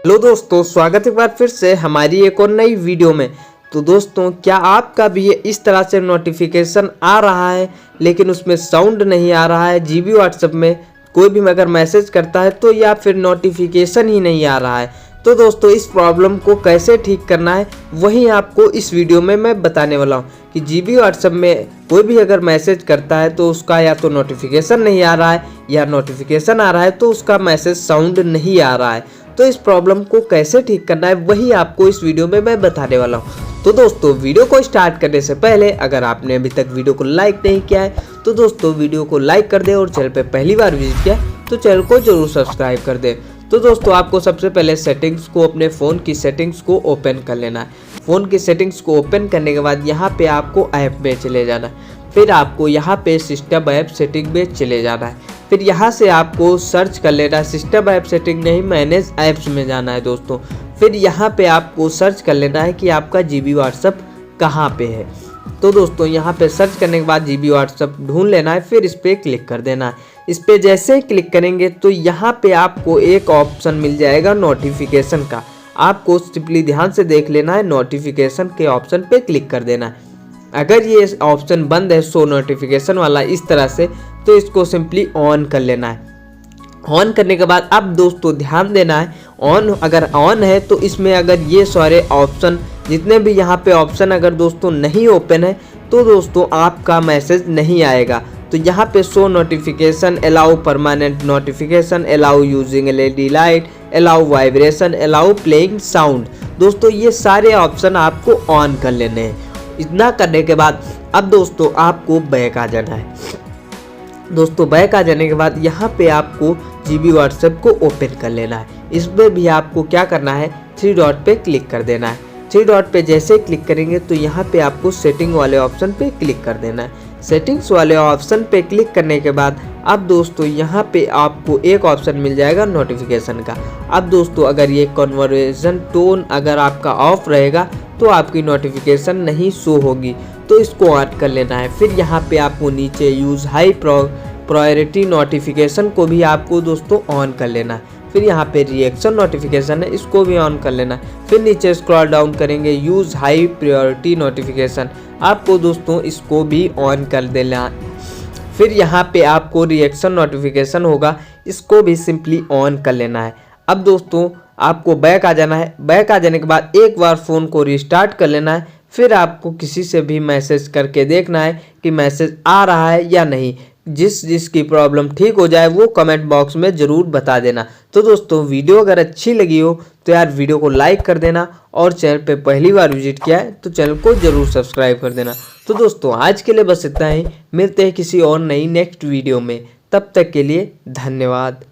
Hello दोस्तों, स्वागत है एक बार फिर से हमारी एक और नई वीडियो में। तो दोस्तों, क्या आपका भी ये इस तरह से नोटिफिकेशन आ रहा है लेकिन उसमें साउंड नहीं आ रहा है? जीबी व्हाट्सएप में कोई भी अगर मैसेज करता है तो या फिर नोटिफिकेशन ही नहीं आ रहा है। तो दोस्तों, इस प्रॉब्लम को कैसे ठीक करना है वही आपको इस वीडियो में मैं बताने वाला हूँ कि जीबी व्हाट्सएप में कोई भी अगर मैसेज करता है तो उसका या तो नोटिफिकेशन नहीं आ रहा है या नोटिफिकेशन आ रहा है तो उसका मैसेज साउंड नहीं आ रहा है। तो इस प्रॉब्लम को कैसे ठीक करना है वही आपको इस वीडियो में मैं बताने वाला हूँ। तो दोस्तों, वीडियो को स्टार्ट करने से पहले अगर आपने अभी तक वीडियो को लाइक नहीं किया है तो दोस्तों वीडियो को लाइक कर दे और चैनल पे पहली बार विजिट किया तो चैनल को जरूर सब्सक्राइब कर दे। तो दोस्तों, आपको सबसे पहले सेटिंग्स को, अपने फ़ोन की सेटिंग्स को ओपन कर लेना है। फ़ोन की सेटिंग्स को ओपन करने के बाद यहाँ पे आपको ऐप में चले जाना है। फिर आपको यहाँ पे सिस्टम ऐप सेटिंग में चले जाना है। फिर यहाँ से आपको सर्च कर लेना है, सिस्टम ऐप सेटिंग नहीं, मैनेज ऐप्स में जाना है दोस्तों। फिर यहाँ पे आपको सर्च कर लेना है कि आपका जीबी व्हाट्सएप कहाँ पे है। तो दोस्तों, यहाँ पे सर्च करने के बाद जीबी व्हाट्सएप ढूंढ लेना है, फिर इस पर क्लिक कर देना है। इस पर जैसे ही क्लिक करेंगे तो यहाँ पे आपको एक ऑप्शन मिल जाएगा नोटिफिकेशन का। आपको सिंपली ध्यान से देख लेना है, नोटिफिकेशन के ऑप्शन पे क्लिक कर देना है। अगर ये ऑप्शन बंद है शो नोटिफिकेशन वाला इस तरह से, तो इसको सिंपली ऑन कर लेना है। ऑन करने के बाद अब दोस्तों ध्यान देना है, ऑन अगर ऑन है तो इसमें अगर ये सारे ऑप्शन जितने भी यहाँ पे ऑप्शन अगर दोस्तों नहीं ओपन है तो दोस्तों आपका मैसेज नहीं आएगा। तो यहाँ पे show notification, allow permanent notification, allow using LED light, allow vibration, allow playing sound, दोस्तों ये सारे ऑप्शन आपको ऑन कर लेने हैं। इतना करने के बाद अब दोस्तों आपको बैक आ जाना है। दोस्तों, बैक आ जाने के बाद यहाँ पे आपको जीबी व्हाट्सएप को ओपन कर लेना है। इसमें भी आपको क्या करना है, 3 डॉट पे क्लिक कर देना है। 3 डॉट पे जैसे क्लिक करेंगे तो यहाँ पे आपको सेटिंग वाले ऑप्शन पे क्लिक कर देना है। सेटिंग्स वाले ऑप्शन पे क्लिक करने के बाद अब दोस्तों यहाँ पे आपको एक ऑप्शन मिल जाएगा नोटिफिकेशन का। अब दोस्तों, अगर ये कन्वर्सेशन टोन अगर आपका ऑफ रहेगा तो आपकी नोटिफिकेशन नहीं शो होगी, तो इसको ऑन कर लेना है। फिर यहाँ पे आपको नीचे यूज़ हाई प्रायोरिटी नोटिफिकेशन को भी आपको दोस्तों ऑन कर लेना है। फिर यहाँ पे रिएक्शन नोटिफिकेशन है, इसको भी ऑन कर लेना है। फिर नीचे स्क्रॉल डाउन करेंगे, यूज़ हाई प्रायोरिटी नोटिफिकेशन, आपको दोस्तों इसको भी ऑन कर देना है। फिर यहाँ पे आपको रिएक्शन नोटिफिकेशन होगा, इसको भी सिंपली ऑन कर लेना है। अब दोस्तों आपको बैक आ जाना है। बैक आ जाने के बाद एक बार फ़ोन को रिस्टार्ट कर लेना है। फिर आपको किसी से भी मैसेज करके देखना है कि मैसेज आ रहा है या नहीं। जिसकी प्रॉब्लम ठीक हो जाए वो कमेंट बॉक्स में ज़रूर बता देना। तो दोस्तों, वीडियो अगर अच्छी लगी हो तो यार वीडियो को लाइक कर देना और चैनल पे पहली बार विजिट किया है तो चैनल को ज़रूर सब्सक्राइब कर देना। तो दोस्तों, आज के लिए बस इतना ही। मिलते हैं किसी और नई नेक्स्ट वीडियो में, तब तक के लिए धन्यवाद।